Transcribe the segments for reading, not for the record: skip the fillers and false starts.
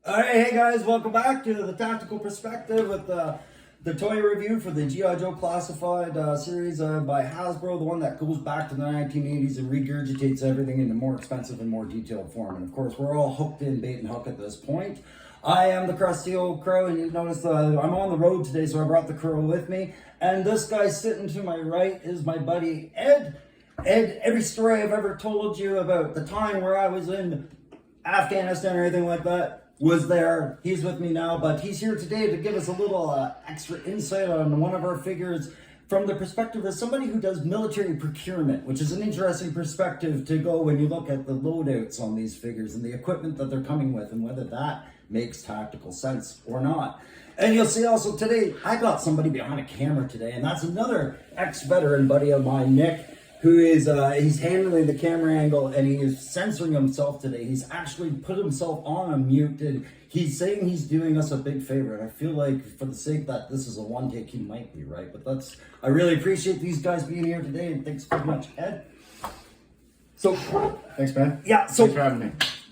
All right, hey guys, welcome back to the Tactical Perspective with the toy review for the G.I. Joe Classified series by Hasbro, the one that goes back to the 1980s and regurgitates everything into more expensive and more detailed form. And of course, we're all hooked in bait and hook at this point. I am the crusty old crow, and you notice I'm on the road today, so I brought the crow with me. And this guy sitting to my right is my buddy Ed. Ed, every story I've ever told you about the time where I was in Afghanistan or anything like that was there. He's with me now, but he's here today to give us a little extra insight on one of our figures from the perspective of somebody who does military procurement, which is an interesting perspective to go when you look at the loadouts on these figures and the equipment that they're coming with and whether that makes tactical sense or not. And you'll see also today, I got somebody behind a camera today, and that's another ex-veteran buddy of mine, Nick, who is he's handling the camera angle and he is censoring himself today. He's actually put himself on a mute and he's saying he's doing us a big favor. And I feel like for the sake that this is a one take, he might be right. But I really appreciate these guys being here today, and thanks very much, Ed. So Thanks, man. yeah, so Thanks for having me.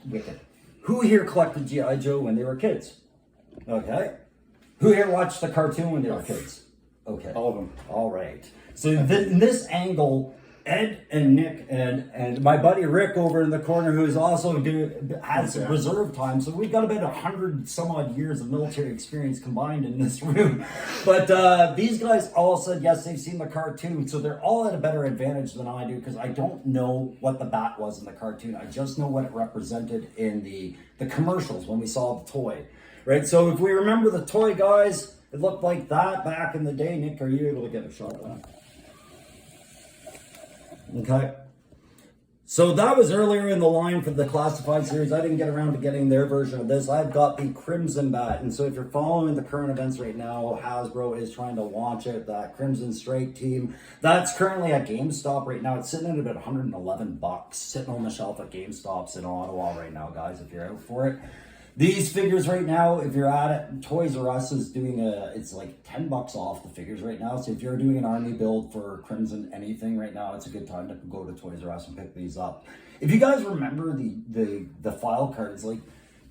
wicked. Who here collected G.I. Joe when they were kids? Okay. Who here watched the cartoon when they were kids? Okay. All of them. All right. So in this angle, Ed and Nick and my buddy Rick over in the corner, who is also has reserve time. So we've got about 100 some odd years of military experience combined in this room. But these guys all said yes, they've seen the cartoon. So they're all at a better advantage than I do, because I don't know what the bat was in the cartoon. I just know what it represented in the commercials when we saw the toy. Right? So if we remember the toy, guys, it looked like that back in the day. Nick, are you able to get a shot of that? Okay, so that was earlier in the line for the Classified series. I didn't get around to getting their version of this. I've got the Crimson Bat, and so if you're following the current events right now, Hasbro is trying to launch it, that Crimson Strike team. That's currently at GameStop right now. It's sitting at about $111, sitting on the shelf at GameStops in Ottawa right now, guys, if you're out for it. These figures right now, if you're at it, Toys R Us is doing it's like $10 off the figures right now. So if you're doing an army build for Crimson anything right now, it's a good time to go to Toys R Us and pick these up. If you guys remember the file cards, like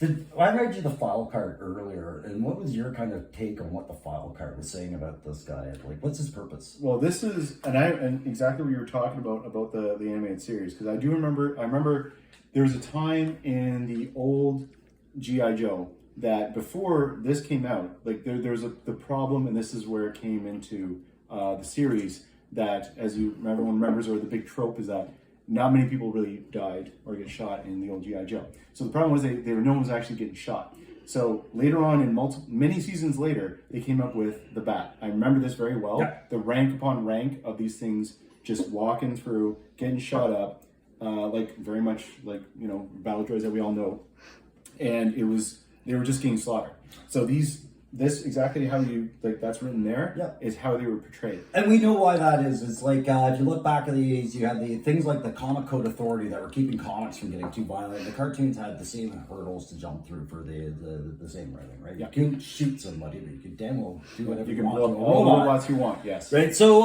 I read you the file card earlier, and what was your kind of take on what the file card was saying about this guy? Like, what's his purpose? Well, this is and exactly what you were talking about the animated series, because I remember there was a time in the old G.I. Joe that before this came out, like there's the problem, and this is where it came into the series, that as everyone remembers, or the big trope is that not many people really died or get shot in the old G.I. Joe. So the problem was no one was actually getting shot. So later on, in many seasons later, they came up with the bat. I remember this very well. Yeah. The rank upon rank of these things just walking through, getting shot up, like very much like, battle droids that we all know. And they were just getting slaughtered. So this exactly how that's written there, is how they were portrayed. And we know why that is. It's like, if you look back at the 80s, you had the things like the Comic Code Authority that were keeping comics from getting too violent. The cartoons had the same hurdles to jump through for the same rating, right? Yeah. You can shoot somebody, but you can damn well do whatever you want. You can build all the robots you want, yes. Right, so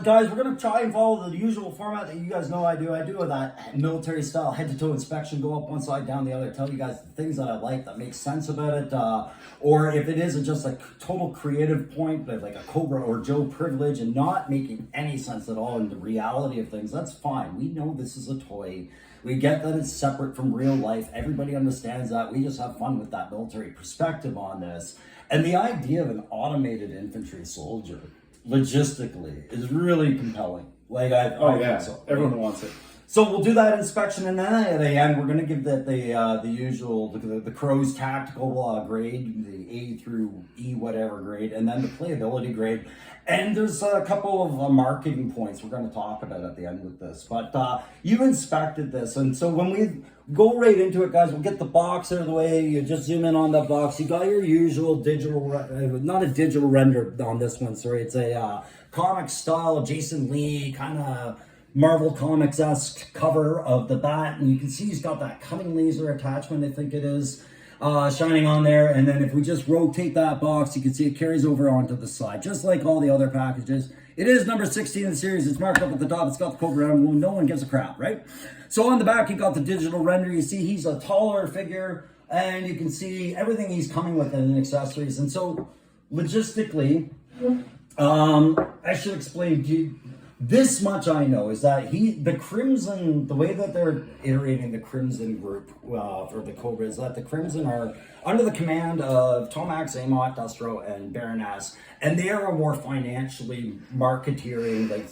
guys, we're going to try and follow the usual format that you guys know I do. I do that military style head-to-toe inspection, go up one side, down the other, tell you guys the things that I like, that make sense about it, or if it isn't just a total creative point, but like a Cobra or Joe privilege and not making any sense at all in the reality of things, that's fine. We know this is a toy. We get that it's separate from real life. Everybody understands that. We just have fun with that military perspective on this. And the idea of an automated infantry soldier, logistically, is really compelling. Like, I think so. Everyone wants it. So we'll do that inspection, and then at the end, we're going to give that the usual, the Crow's tactical grade, the A through E whatever grade, and then the playability grade. And there's a couple of marketing points we're going to talk about at the end with this. But you inspected this, and so when we go right into it, guys, we'll get the box out of the way. You just zoom in on that box. You got your usual digital, not a digital render on this one, sorry. It's a comic style, Jason Lee kind of Marvel Comics-esque cover of the bat, and you can see he's got that cutting laser attachment, I think it is, shining on there. And then if we just rotate that box, you can see it carries over onto the side, just like all the other packages. It is number 16 in the series. It's marked up at the top. It's got the Cobra emblem. No one gives a crap, right? So on the back, you got the digital render. You see he's a taller figure. and you can see everything he's coming with in accessories. And so, logistically, I should explain to you. This much I know is that the Crimson, the way that they're iterating the Crimson group for the Cobra is that the Crimson are under the command of Tomax, Amot, Dustro, and Baroness, and they are a more financially marketeering, like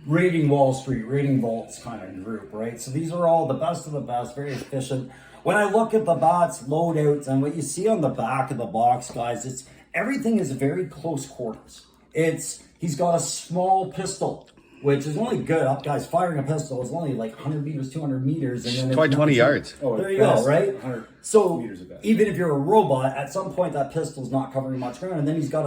raiding Wall Street, raiding vaults kind of group, right? So these are all the best of the best, very efficient. When I look at the bats, loadouts, and what you see on the back of the box, guys, everything is very close quarters. He's got a small pistol, which is only good. Up guys firing a pistol is only like 100 meters, 200 meters, and then 20 yards. Oh, there you go, right? So meters at best. even if you're a robot, at some point that pistol's not covering much ground, and then he's got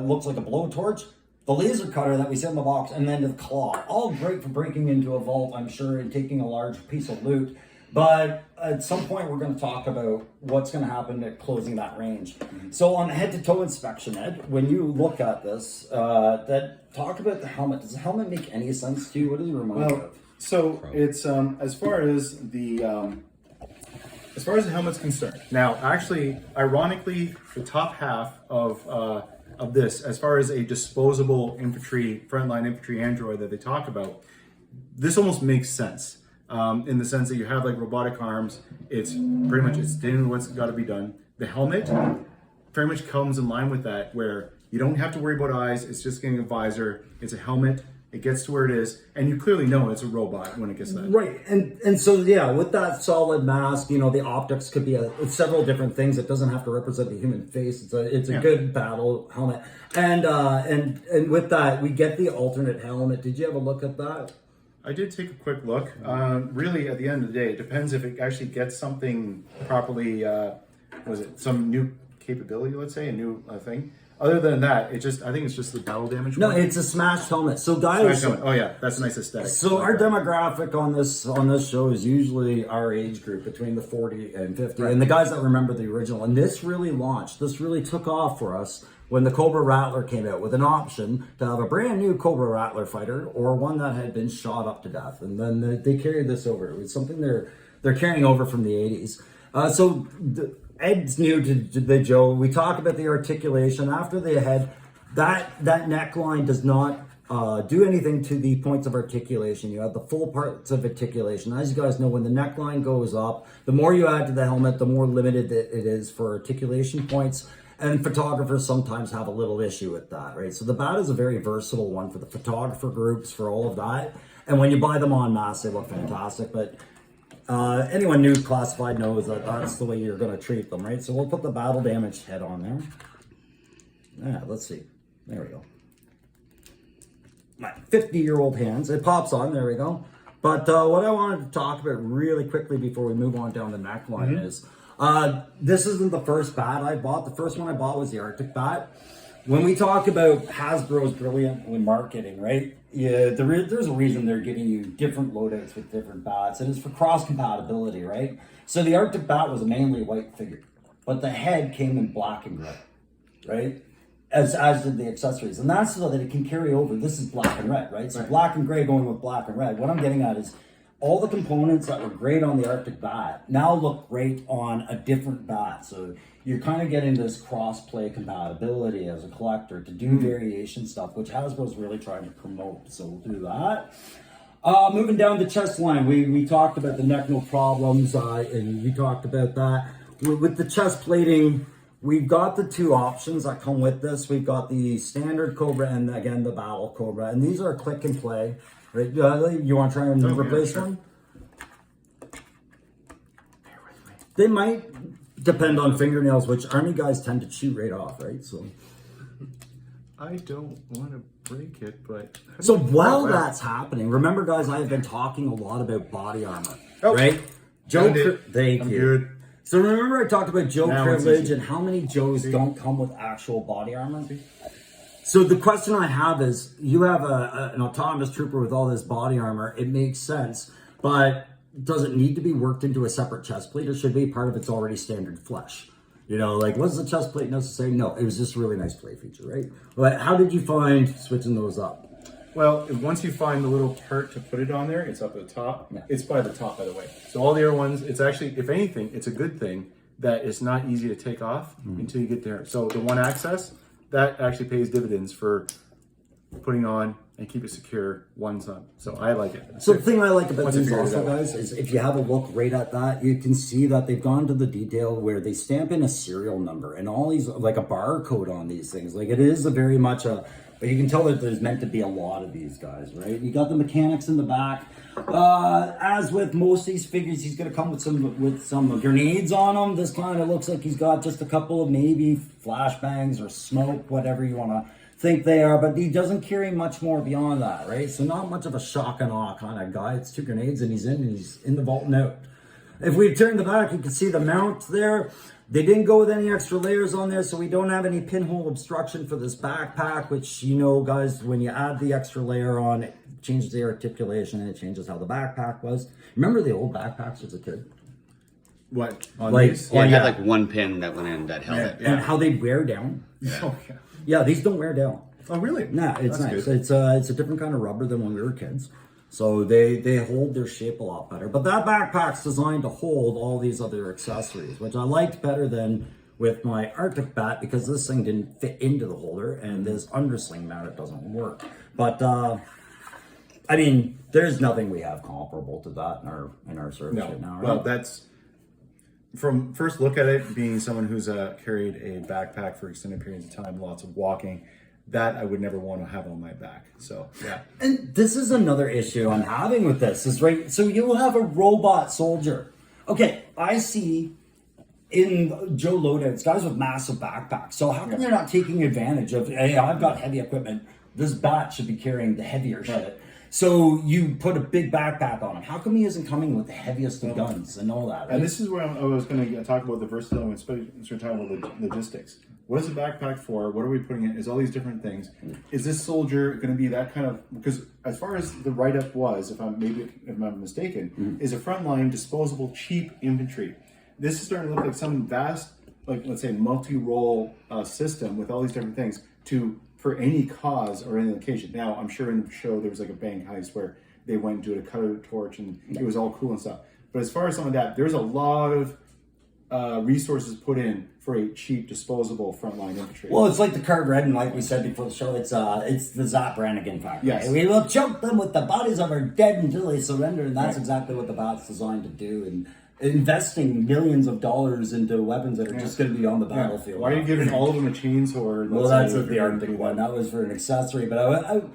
looks like a blowtorch, the laser cutter that we see in the box, and then the claw. All great for breaking into a vault, I'm sure, and taking a large piece of loot. But at some point, we're going to talk about what's going to happen at closing that range. So on the head-to-toe inspection, Ed, when you look at this, talk about the helmet. Does the helmet make any sense to you? What does it remind you of? So it's as far as the helmet's concerned. Now, actually, ironically, the top half of this, as far as a disposable frontline infantry android that they talk about, this almost makes sense. In the sense that you have like robotic arms, it's pretty much it's doing what's got to be done. The helmet very much comes in line with that, where you don't have to worry about eyes. It's just getting a visor. It's a helmet. It gets to where it is, and you clearly know it's a robot when it gets that. Right, and so yeah, with that solid mask, the optics could be several different things. It doesn't have to represent the human face. It's a good battle helmet, and with that, we get the alternate helmet. Did you have a look at that? I did take a quick look. Really, at the end of the day, it depends if it actually gets something properly. Some new capability? Let's say a new thing. Other than that, I think it's just the battle damage. No, it's a smashed helmet. So guys, oh yeah, that's a nice aesthetic. So our demographic on this show is usually our age group between the 40 and 50, and the guys that remember the original. And this really launched. This really took off for us when the Cobra Rattler came out with an option to have a brand new Cobra Rattler fighter or one that had been shot up to death. And then they carried this over. It was something they're carrying over from the 80s. Ed's new to the Joe. We talk about the articulation after the head. That neckline does not do anything to the points of articulation. You have the full parts of articulation. As you guys know, when the neckline goes up, the more you add to the helmet, the more limited it is for articulation points. And photographers sometimes have a little issue with that, right? So the bat is a very versatile one for the photographer groups, for all of that. And when you buy them en masse, they look fantastic. But anyone new classified knows that that's the way you're going to treat them, right? So we'll put the battle damaged head on there. Yeah, let's see. There we go. My 50-year-old hands. It pops on. There we go. But what I wanted to talk about really quickly before we move on down the neckline is this isn't the first bat I bought. The first one I bought was the Arctic bat. When we talk about Hasbro's brilliant with marketing, right? Yeah, there's a reason they're giving you different loadouts with different bats, and it's for cross compatibility, right? So the Arctic bat was a mainly white figure, but the head came in black and gray, right? As did the accessories, and that's so that it can carry over. This is black and red, right? So black and gray going with black and red. What I'm getting at is all the components that were great on the Arctic bat now look great on a different bat. So you're kind of getting this cross-play compatibility as a collector to do variation stuff, which Hasbro's really trying to promote. So we'll do that. Moving down the chest line, we talked about the neck no problems, and we talked about that. With the chest plating, we've got the two options that come with this. We've got the standard Cobra and, again, the Battle Cobra. And these are click and play. Right? You want to try and replace one? Bear with me. They might depend on fingernails, which Army guys tend to chew right off, right? So I don't want to break it, but so while that's happening, remember, guys, I have been talking a lot about body armor, right? Joe, thank you. Good. So remember, I talked about Joe privilege and how many Joes don't come with actual body armor. So the question I have is, you have an autonomous trooper with all this body armor. It makes sense, but does it need to be worked into a separate chest plate, or should it be part of its already standard flesh? You know, like, was the chest plate necessary? No, it was just a really nice play feature, right? But how did you find switching those up? Well, once you find the little part to put it on there, it's up at the top. Yeah. It's by the top, by the way. So all the other ones, it's actually, if anything, it's a good thing that it's not easy to take off until you get there. So the one access, that actually pays dividends for putting on and keep it secure one's on. So I like it. So the thing I like about Once you these figure it also, out. guys, is if you have a look right at that, you can see that they've gone to the detail where they stamp in a serial number and all these, like a barcode on these things. Like it is a very much a, but you can tell that there's meant to be a lot of these guys, right? You got the mechanics in the back. As with most of these figures, he's going to come with some grenades on him. This kind of looks like he's got just a couple of maybe flashbangs or smoke, whatever you want to think they are, but he doesn't carry much more beyond that, right? So not much of a shock and awe kind of guy. It's 2 grenades and he's in the vault and out. If we turn the back, you can see the mount there. They didn't go with any extra layers on there, so we don't have any pinhole obstruction for this backpack, which, you know, guys, when you add the extra layer on, it changes the articulation and it changes how the backpack was. Remember the old backpacks as a kid? What? On Like- these? Yeah, it yeah. had like one pin that went in that held it. And how they wear down. Oh, yeah. Yeah, these don't wear down. Oh, really? No, it's That's nice. good. It's a different kind of rubber than when we were kids. So they hold their shape a lot better. But that backpack's designed to hold all these other accessories, which I liked better than with my Arctic bat because this thing didn't fit into the holder and this undersling mount, it doesn't work. But I mean, there's nothing we have comparable to that in our service right now, right? Well, that's from first look at it, being someone who's carried a backpack for extended periods of time, lots of walking, that I would never want to have on my back. So yeah. And this is another issue I'm having with this is right. So you have a robot soldier. Okay, I see in Joe loadouts guys with massive backpacks. So how come they're not taking advantage of? Hey, I've got heavy equipment. This bat should be carrying the heavier shit. So you put a big backpack on him. How come he isn't coming with the heaviest of guns and all that? Right? And this is where I was going to talk about the versatility and start talking about the logistics. What is a backpack for? What are we putting in? Is all these different things? Is this soldier going to be that kind of? Because as far as the write-up was, if I'm mistaken, is a frontline disposable cheap infantry. This is starting to look like some vast, like let's say multi-role system with all these different things for any cause or any location. Now, I'm sure in the show there was like a bank heist where they went and did a cutter torch and it was all cool and stuff. But as far as some of that, there's a lot of resources put in for a cheap disposable frontline infantry. Well, it's like the card red, and like we said before the show, it's the Zap Brannigan factor. Yes. We will choke them with the bodies of our dead until they surrender, and that's exactly what the bat's designed to do. And investing millions of dollars into weapons that are just going to be on the battlefield. Why are you giving all of them a chainsaw? Well, that's the Arctic one. That was for an accessory, but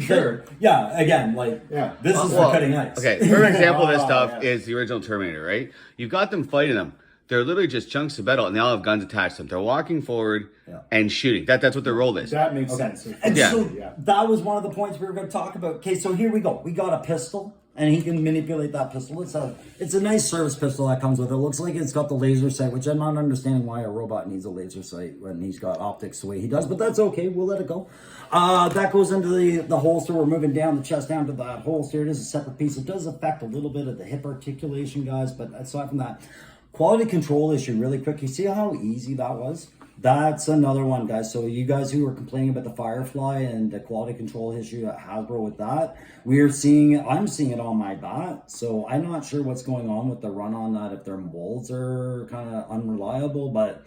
Sure. Yeah, again, like this is for cutting ice. Okay, perfect example of this Oh, stuff yeah. is the original Terminator, right? You've got them fighting them. They're literally just chunks of metal, and they all have guns attached to them. They're walking forward and shooting. That's what their role is. That makes Okay. sense. And Yeah. so that was one of the points we were going to talk about. Okay, so here we go. We got a pistol, and he can manipulate that pistol. It's a nice service pistol that comes with it. It looks like it's got the laser sight, which I'm not understanding why a robot needs a laser sight when he's got optics the way he does, but that's okay. We'll let it go. That goes into the holster. We're moving down the chest down to that holster. It is a separate piece. It does affect a little bit of the hip articulation, guys, but aside from that, quality control issue really quick. You see how easy that was? That's another one, guys. So you guys who were complaining about the Firefly and the quality control issue at Hasbro with that, I'm seeing it on my bat. So I'm not sure what's going on with the run on that, if their molds are kind of unreliable, but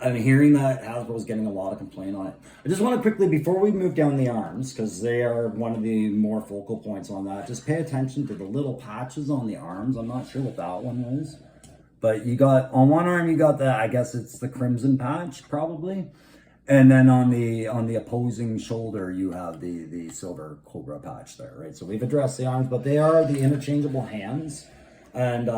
I'm hearing that Hasbro's getting a lot of complaint on it. I just want to quickly, before we move down the arms, because they are one of the more focal points on that, just pay attention to the little patches on the arms. I'm not sure what that one was. But you got, on one arm, you got I guess it's the crimson patch, probably. And then on the opposing shoulder, you have the silver cobra patch there, right? So we've addressed the arms, but they are the interchangeable hands. And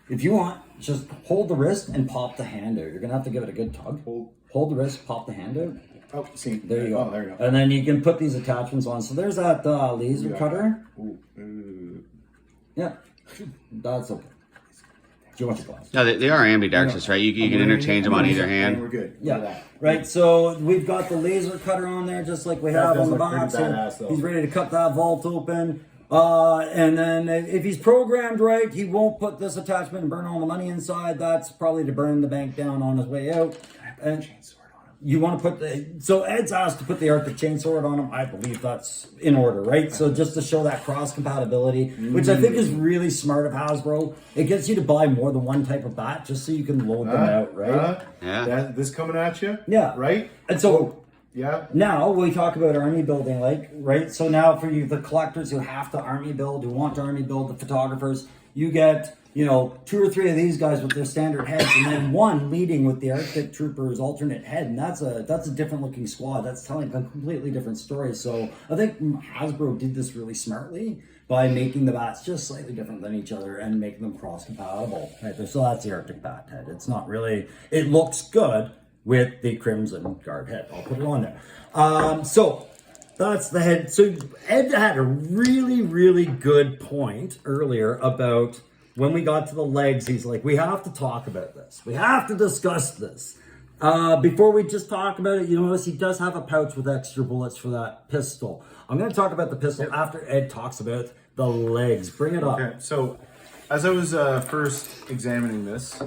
if you want, just hold the wrist and pop the hand out. You're going to have to give it a good tug. Hold the wrist, pop the hand out. Oh, see. There you go. Oh, there you go. And then you can put these attachments on. So there's that laser cutter. Yeah, that's okay. Do you want your glass? No, they are ambidextrous, right? You can interchange them on either hand. We're good. Yeah, right. So we've got the laser cutter on there, just like we have does on the look pretty box. So badass, though. he's ready to cut that vault open. And then if he's programmed right, he won't put this attachment and burn all the money inside. That's probably to burn the bank down on his way out. And Chainsword on him. you want to put so Ed's asked to put the Arctic chain sword on him. I believe that's in order, right? So just to show that cross compatibility, which I think is really smart of Hasbro. It gets you to buy more than one type of bat just so you can load them out, right? This coming at you? Yeah. Right? And so yeah. now we talk about army building, like, right? So now for you, the collectors who have to army build, who want to army build, the photographers, you get, 2 or 3 of these guys with their standard heads, and then one leading with the Arctic Troopers alternate head, and that's a different looking squad. That's telling a completely different story. So I think Hasbro did this really smartly by making the bats just slightly different than each other and making them cross compatible. Right there. So that's the Arctic bat head. It's not really. It looks good with the Crimson Guard head. I'll put it on there. So that's the head. So Ed had a really, really good point earlier about when we got to the legs. He's like, we have to talk about this. We have to discuss this. Before we just talk about it, you notice he does have a pouch with extra bullets for that pistol. I'm going to talk about the pistol after Ed talks about the legs. Bring it up. Okay, so as I was first examining this,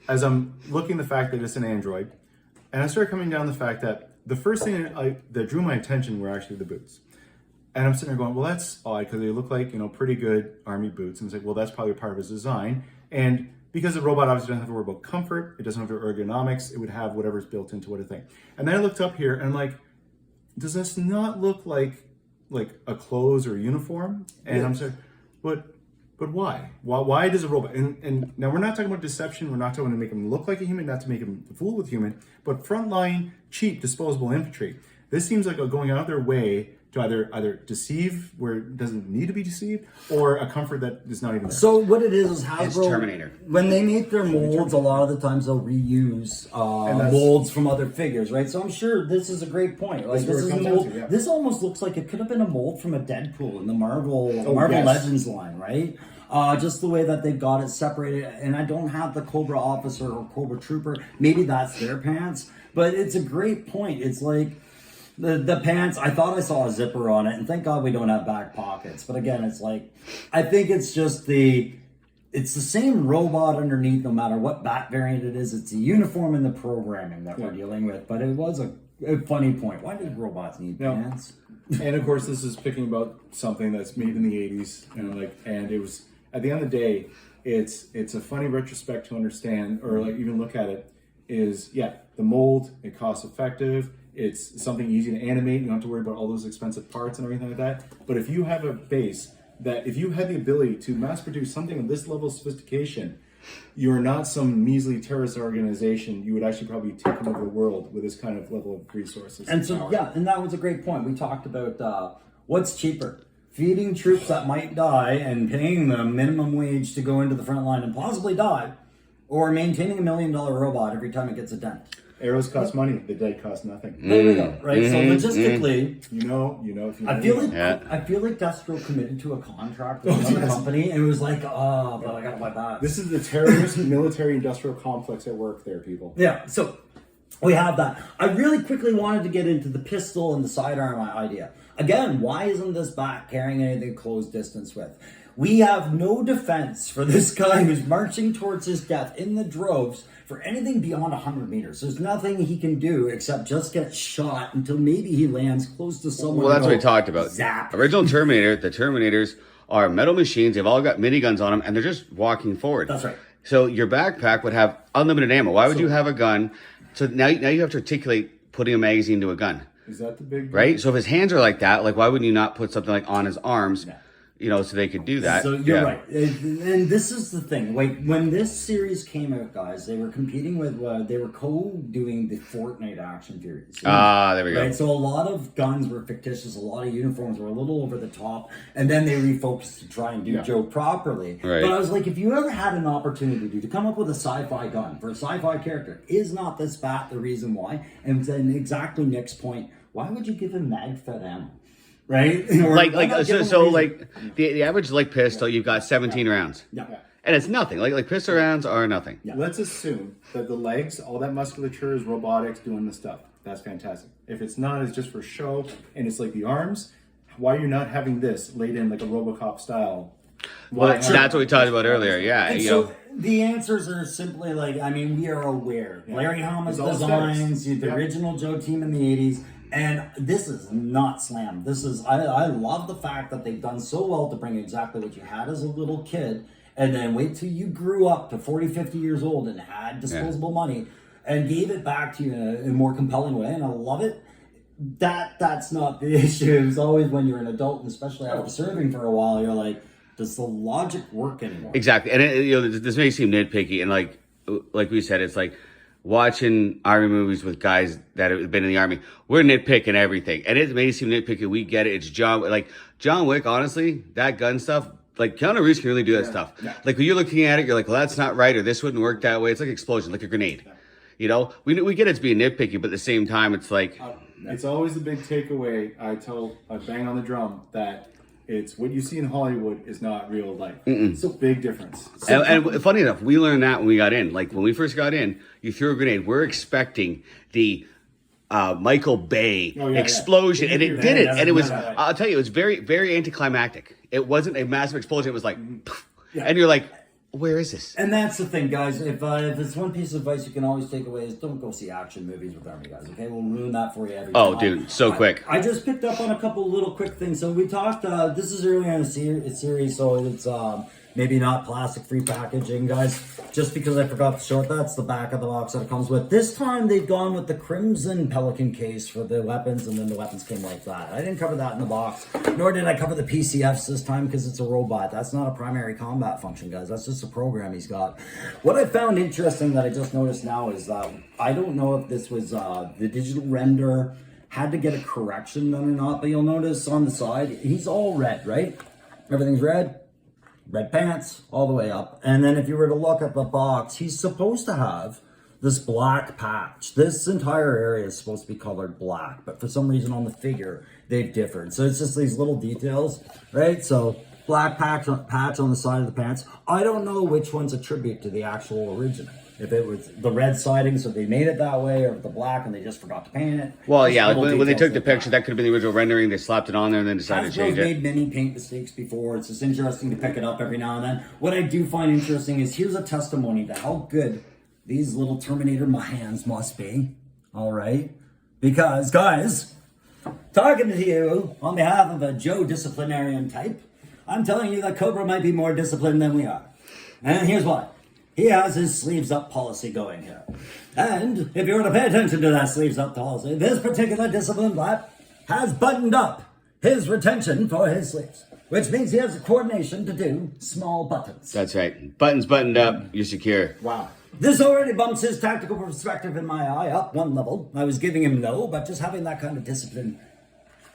as I'm looking at the fact that it's an Android, and I started coming down the fact that the first thing that drew my attention were actually the boots. And I'm sitting there going, well, that's odd because they look like, pretty good army boots. And it's like, well, that's probably part of his design. And because the robot obviously doesn't have to worry about comfort, it doesn't have ergonomics, it would have whatever's built into what a thing. And then I looked up here and I'm like, does this not look like a clothes or a uniform? And I'm saying, but why? Why does a robot? And now we're not talking about deception. We're not talking to make him look like a human, not to make him fool with human, but frontline, cheap, disposable infantry. This seems like going out of their way to either deceive where it doesn't need to be deceived, or a comfort that is not even there. So what it is Hasbro, it's Terminator. When they make their molds, a lot of the times they'll reuse molds from other figures, right? So I'm sure this is a great point. Like this is a mold. This almost looks like it could have been a mold from a Deadpool in the Marvel Legends line, right? Just the way that they've got it separated. And I don't have the Cobra officer or Cobra trooper. Maybe that's their pants, but it's a great point. It's like the pants, I thought I saw a zipper on it, and thank God we don't have back pockets. But again, it's like, I think it's just it's the same robot underneath no matter what bat variant it is. It's the uniform and the programming that we're dealing with. But it was a funny point. Why did robots need pants? And of course, this is picking about something that's made in the 80s. And it was, at the end of the day, it's a funny retrospect to understand, or even look at it, is, the mold, it costs effective. It's something easy to animate. You don't have to worry about all those expensive parts and everything like that. But if you have a base that, if you had the ability to mass produce something of this level of sophistication, you're not some measly terrorist organization. You would actually probably take over the world with this kind of level of resources. And so, power. and that was a great point. We talked about what's cheaper. Feeding troops that might die and paying them minimum wage to go into the front line and possibly die, or maintaining $1 million robot every time it gets a dent. Arrows cost money. The dead cost nothing. There we go. Right. So logistically, if you know. I feel like Destro committed to a contract with another company and it was like, but I gotta buy that. This is the terrorist military industrial complex at work there, people. Yeah. So we have that. I really quickly wanted to get into the pistol and the sidearm idea. Again, why isn't this bat carrying anything close distance with? We have no defense for this guy who's marching towards his death in the droves for anything beyond 100 meters. There's nothing he can do except just get shot until maybe he lands close to someone. Well, that's what we talked about. Zap. Original Terminator, the Terminators are metal machines. They've all got miniguns on them, and they're just walking forward. That's right. So your backpack would have unlimited ammo. Why would you have a gun? So now you have to articulate putting a magazine into a gun. Is that the big... Right? So if his hands are like that, why wouldn't you not put something like on his arms? So they could do that. So you're right. And this is the thing. Like, when this series came out, guys, they were competing with, they were co-doing the Fortnite action series. There we go. Right? So a lot of guns were fictitious. A lot of uniforms were a little over the top. And then they refocused to try and do Joe properly. Right. But I was like, if you ever had an opportunity to come up with a sci-fi gun for a sci-fi character, is not this bat the reason why? And then exactly Nick's point, why would you give him mag-fed ammo? Right? The average pistol, you've got 17 rounds. Yeah. And it's nothing. Like pistol rounds are nothing. Yeah. Let's assume that the legs, all that musculature is robotics doing the stuff. That's fantastic. If it's not, it's just for show, and it's like the arms, why are you not having this laid in like a RoboCop style? Well, that's what we talked about earlier. Yeah. The answers are simply like, I mean, we are aware. Yeah. Larry Hama's It's all designs, aesthetics. the Yeah. original Joe team in the 80s, and this is not slam. This is, I love the fact that they've done so well to bring exactly what you had as a little kid, and then wait till you grew up to 40, 50 years old and had disposable money, and gave it back to you in a more compelling way, and I love it. That's not the issue. It's always when you're an adult, and especially after serving for a while, you're like, does the logic work anymore? Exactly, and this may seem nitpicky, and like we said, it's like watching army movies with guys that have been in the army. We're nitpicking everything, and it may seem nitpicky. We get it. It's John Wick. Honestly, that gun stuff. Like Keanu Reeves can really do that stuff. Yeah. Like when you're looking at it, you're like, well, that's not right, or this wouldn't work that way. It's like explosion, like a grenade. You know, we get it's being nitpicky, but at the same time, it's like It's always the big takeaway. I bang on the drum that it's what you see in Hollywood is not real life. It's a big difference. And funny enough, we learned that when we got in. Like when we first got in, you threw a grenade. We're expecting the Michael Bay explosion, and it did it. And it was, I'll tell you, it was very, very anticlimactic. It wasn't a massive explosion. It was like, and you're like, where is this? And that's the thing, guys. If it's one piece of advice you can always take away is don't go see action movies with army guys. Okay, we'll ruin that for you every time. Oh, dude, so quick. I just picked up on a couple little quick things. So we talked. This is early in the series, so it's maybe not plastic-free packaging, guys. Just because I forgot to show it, that's the back of the box that it comes with. This time they've gone with the Crimson Pelican case for the weapons, and then the weapons came like that. I didn't cover that in the box, nor did I cover the PCFs this time because it's a robot. That's not a primary combat function, guys. That's just a program he's got. What I found interesting that I just noticed now is that I don't know if this was the digital render had to get a correction done or not, but you'll notice on the side, he's all red, right? Everything's red. Red pants all the way up. And then if you were to look at the box, he's supposed to have this black patch. This entire area is supposed to be colored black, but for some reason on the figure, they've differed. So it's just these little details, right? So black patch on the side of the pants. I don't know which one's a tribute to the actual original. If it was the red siding, so they made it that way, or the black and they just forgot to paint it. Well, Just yeah, like little when they details took the like picture, that could have been the original rendering. They slapped it on there and then decided to Hasbro's change it. made many paint mistakes before. It's just interesting to pick it up every now and then. What I do find interesting is here's a testimony to how good these little Terminator hands must be. All right? Because, guys, talking to you on behalf of a Joe disciplinarian type, I'm telling you that Cobra might be more disciplined than we are. And here's why. He has his sleeves up policy going here. And if you were to pay attention to that sleeves up policy, this particular discipline lap has buttoned up his retention for his sleeves, which means he has the coordination to do small buttons. That's right. Buttons buttoned up, you're secure. Wow. This already bumps his tactical perspective in my eye up one level. I was giving him no, but just having that kind of discipline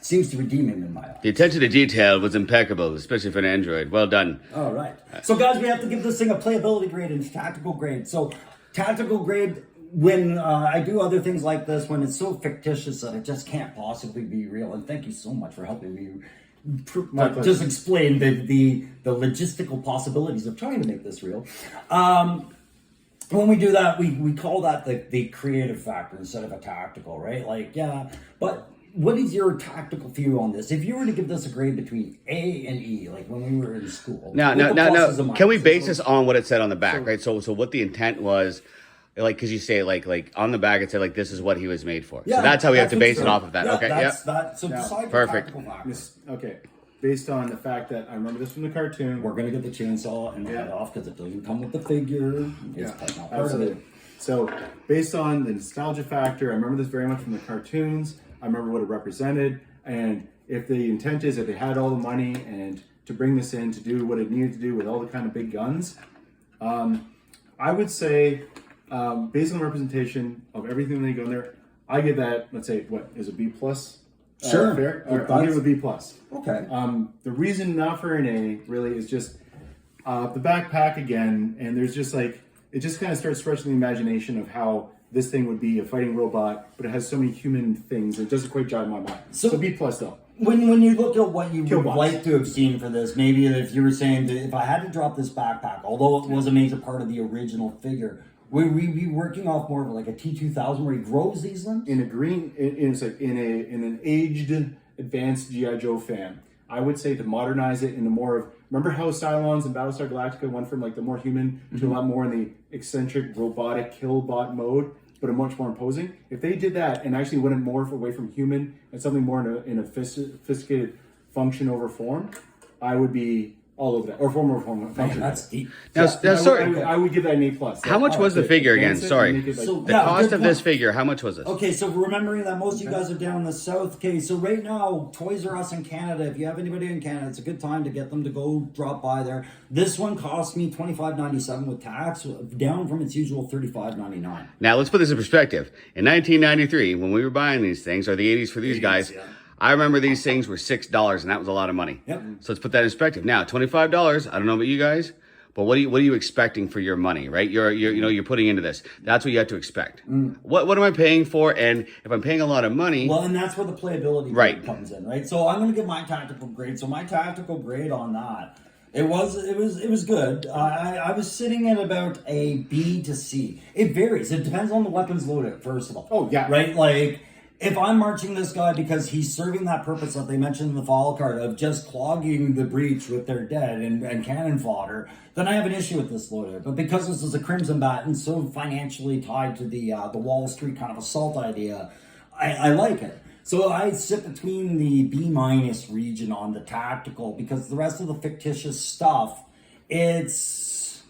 seems to redeem him in my eye. The attention to detail was impeccable, especially for an android. Well done. All right. So, guys, we have to give this thing a playability grade and tactical grade. So, tactical grade, when I do other things like this, when it's so fictitious that it just can't possibly be real. And thank you so much for helping me just explain the logistical possibilities of trying to make this real. When we do that, we call that the creative factor instead of a tactical, right? Like, yeah, but what is your tactical view on this? If you were to give this a grade between A and E, like when we were in school. Now, can we base this on what it said on the back, right? So what the intent was, like, because you say, like on the back, it said, like, this is what he was made for. Yeah, so that's how we have to base what's it off of that. Yeah, Okay, that's yeah. that. So Yeah. decide Perfect. the tactical factor. Okay, based on the fact that I remember this from the cartoon. We're going to get the chainsaw and head off because it doesn't come with the figure. It's not part of absolutely. it. So, based on the nostalgia factor, I remember this very much from the cartoons. I remember what it represented, and if the intent is that they had all the money and to bring this in to do what it needed to do with all the kind of big guns, I would say, based on the representation of everything they go in there, I give that, let's say, what is a B plus? Sure. Fair. All right, I'll give it a B plus. Okay. The reason not for an A really is just the backpack again, and there's just like it just kind of starts stretching the imagination of how this thing would be a fighting robot, but it has so many human things. It doesn't quite jive my mind. So B plus though. When you look at what you would Killbots. like to have seen for this, maybe if you were saying that if I had to drop this backpack, although it was a major part of the original figure, would we be working off more of like a T2000 where he grows these limbs? In a green, it's like in an aged, advanced GI Joe fan, I would say to modernize it in the more of, remember how Cylons and Battlestar Galactica went from like the more human to a lot more in the eccentric robotic killbot mode, but a much more imposing? If they did that and actually went more away from human and something more in a sophisticated function over form, I would be all over that. Or form over form. Man, that's deep. Now, sorry. I would give that an A+. How much was the figure again? Sorry. So, The cost of this figure, how much was this? Okay, so remembering that most of you guys are down in the south. Okay, so right now, Toys R Us in Canada, if you have anybody in Canada, it's a good time to get them to go drop by there. This one cost me $25.97 with tax, down from its usual $35.99. Now, let's put this in perspective. In 1993, when we were buying these things, or the 80s for these guys, yeah. I remember these things were $6, and that was a lot of money. Yep. So let's put that in perspective. Now, $25. I don't know about you guys, but what are you expecting for your money, right? You're putting into this. That's what you have to expect. What am I paying for? And if I'm paying a lot of money, Well, and that's where the playability Right. comes in, right? So I'm going to give my tactical grade. So my tactical grade on that, it was good. I was sitting at about a B to C. It varies. It depends on the weapons loaded, first of all. Oh, yeah. Right? Like, if I'm marching this guy because he's serving that purpose that they mentioned in the fall card of just clogging the breach with their dead and cannon fodder, then I have an issue with this loader. But because this is a Crimson Bat and so financially tied to the Wall Street kind of assault idea, I like it. So I sit between the B- region on the tactical, because the rest of the fictitious stuff, it's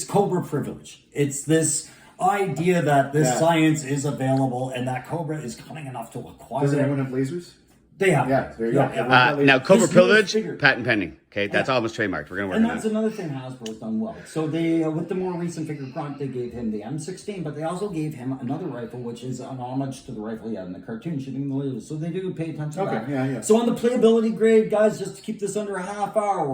Cobra privilege. It's this idea that this science is available and that Cobra is cunning enough to acquire Does it. anyone have lasers? They have. Yeah, there you go. now Cobra This Pillage, figure. patent pending. Okay, that's almost trademarked. We're going to work And on that's that. another thing Hasbro's done well. So they, with the more recent figure Grunt, they gave him the M16, but they also gave him another rifle, which is an homage to the rifle he had in the cartoon, shooting the lasers. So they do pay attention to that. Okay, yeah. So on the playability grade, guys, just to keep this under a half hour,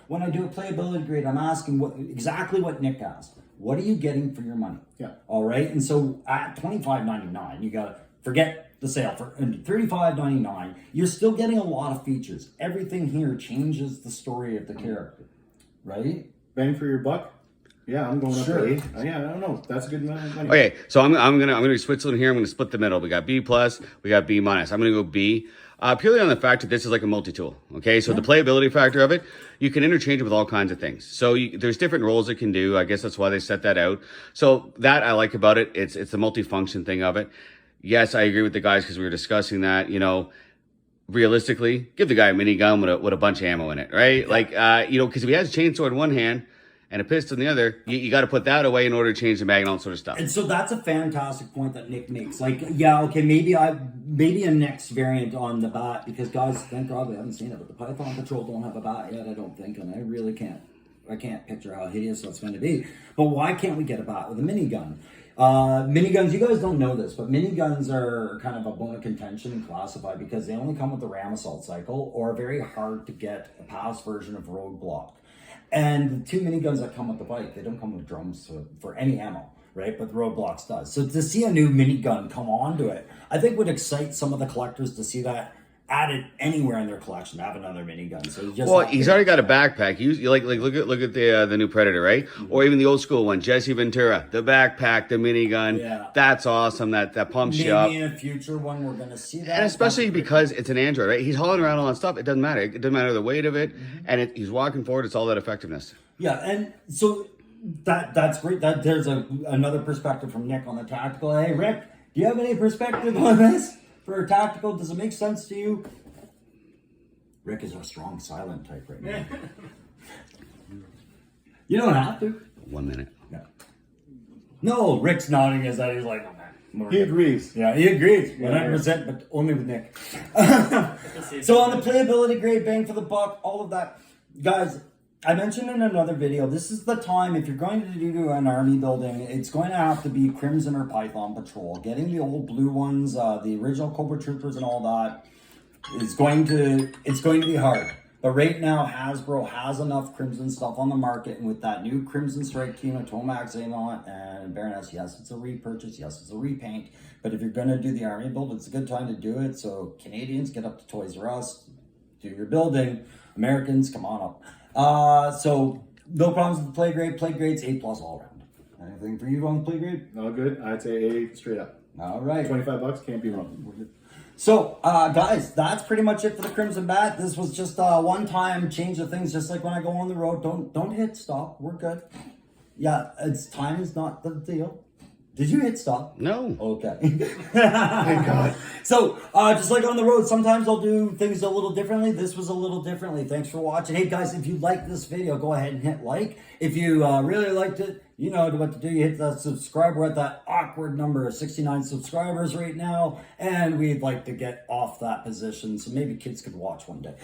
when I do a playability grade, I'm asking exactly what Nick asked. What are you getting for your money? Yeah. All right. And so at $25.99, you got to forget the sale for $35.99. You're still getting a lot of features. Everything here changes the story of the character, right? Bang for your buck? Yeah, I'm going Sure. up to A. Yeah, I don't know. That's a good amount of money. Okay, so I'm gonna be Switzerland here. I'm gonna split the middle. We got B+, we got B-. I'm gonna go B. Purely on the fact that this is like a multi-tool. Okay, so the playability factor of it, you can interchange it with all kinds of things. So there's different roles it can do. I guess that's why they set that out. So that I like about it. It's the multi-function thing of it. Yes, I agree with the guys because we were discussing that. Realistically, give the guy a minigun with a bunch of ammo in it, right? Like, because if he has a chainsaw in one hand and a pistol in the other, you got to put that away in order to change the mag and all that sort of stuff. And so that's a fantastic point that Nick makes. Like, yeah, okay, maybe a next variant on the bat, because guys, thank God we haven't seen it, but the Python Patrol don't have a bat yet, I don't think, and I really can't picture how hideous that's going to be. But why can't we get a bat with a minigun? Miniguns, you guys don't know this, but miniguns are kind of a bone of contention and classified because they only come with the Ram Assault Cycle or very hard to get a pass version of Roadblock. And the two miniguns that come with the bike, they don't come with drums for any ammo, right? But the Roadblocks does. So to see a new minigun come onto it, I think would excite some of the collectors to see that added anywhere in their collection, have another minigun. So He's already got a backpack. You like look at the new Predator, right? Mm-hmm. Or even the old school one, Jesse Ventura, the backpack, the minigun. Yeah. That's awesome. That pumps you up. Maybe in a future one we're gonna see that. And especially because it's an Android, right? He's hauling around all that stuff. It doesn't matter. It doesn't matter the weight of it, and he's walking forward. It's all that effectiveness. Yeah, and so that's great. That there's another perspective from Nick on the tactical. Hey, Rick, do you have any perspective on this? For a tactical, does it make sense to you? Rick is our strong silent type right now. You don't have to. 1 minute. No, Rick's nodding his head. He's like, he agrees. Yeah, he agrees. 100%, but only with Nick. So on the playability grade, bang for the buck, all of that. Guys, I mentioned in another video, this is the time, if you're going to do an army building, it's going to have to be Crimson or Python Patrol. Getting the old blue ones, the original Cobra Troopers and all that, it's going to be hard. But right now, Hasbro has enough Crimson stuff on the market, and with that new Crimson Strike team of Tomac, Xamot, and Baroness, yes, it's a repurchase, yes, it's a repaint, but if you're going to do the army build, it's a good time to do it. So Canadians, get up to Toys R Us, do your building. Americans, come on up. So no problems with the play grade. Play grade's A+ all around. Anything for you on the play grade? All good. I'd say A straight up. All right. $25 can't be wrong. So, guys, that's pretty much it for the Crimson Bat. This was just a one-time change of things, just like when I go on the road. Don't hit stop. We're good. Yeah, time is not the deal. Did you hit stop? No. Okay. Thank God. So, just like on the road, sometimes I'll do things a little differently. This was a little differently. Thanks for watching. Hey, guys, if you like this video, go ahead and hit like. If you really liked it, you know what to do. You hit that subscribe. We're at that awkward number of 69 subscribers right now, and we'd like to get off that position, so maybe kids could watch one day.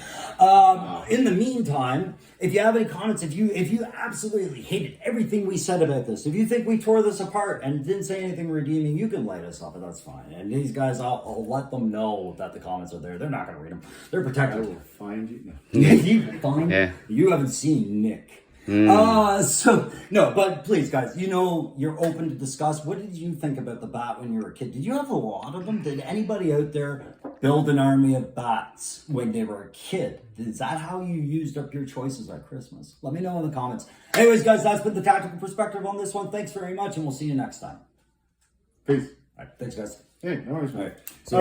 In the meantime, if you have any comments, if you absolutely hated everything we said about this, if you think we tore this apart and didn't say anything redeeming, you can light us up, and that's fine. And these guys, I'll let them know that the comments are there. They're not going to read them. They're I protected. will find you. No. You find? Yeah. You haven't seen Nick. But please, guys, you're open to discuss. What did you think about the bat when you were a kid? Did you have a lot of them? Did anybody out there build an army of bats when they were a kid? Is that how you used up your choices at Christmas? Let me know in the comments. Anyways, guys, that's been the tactical perspective on this one. Thanks very much, and we'll see you next time. Peace. All right, thanks, guys. Hey, no worries, All mate. right.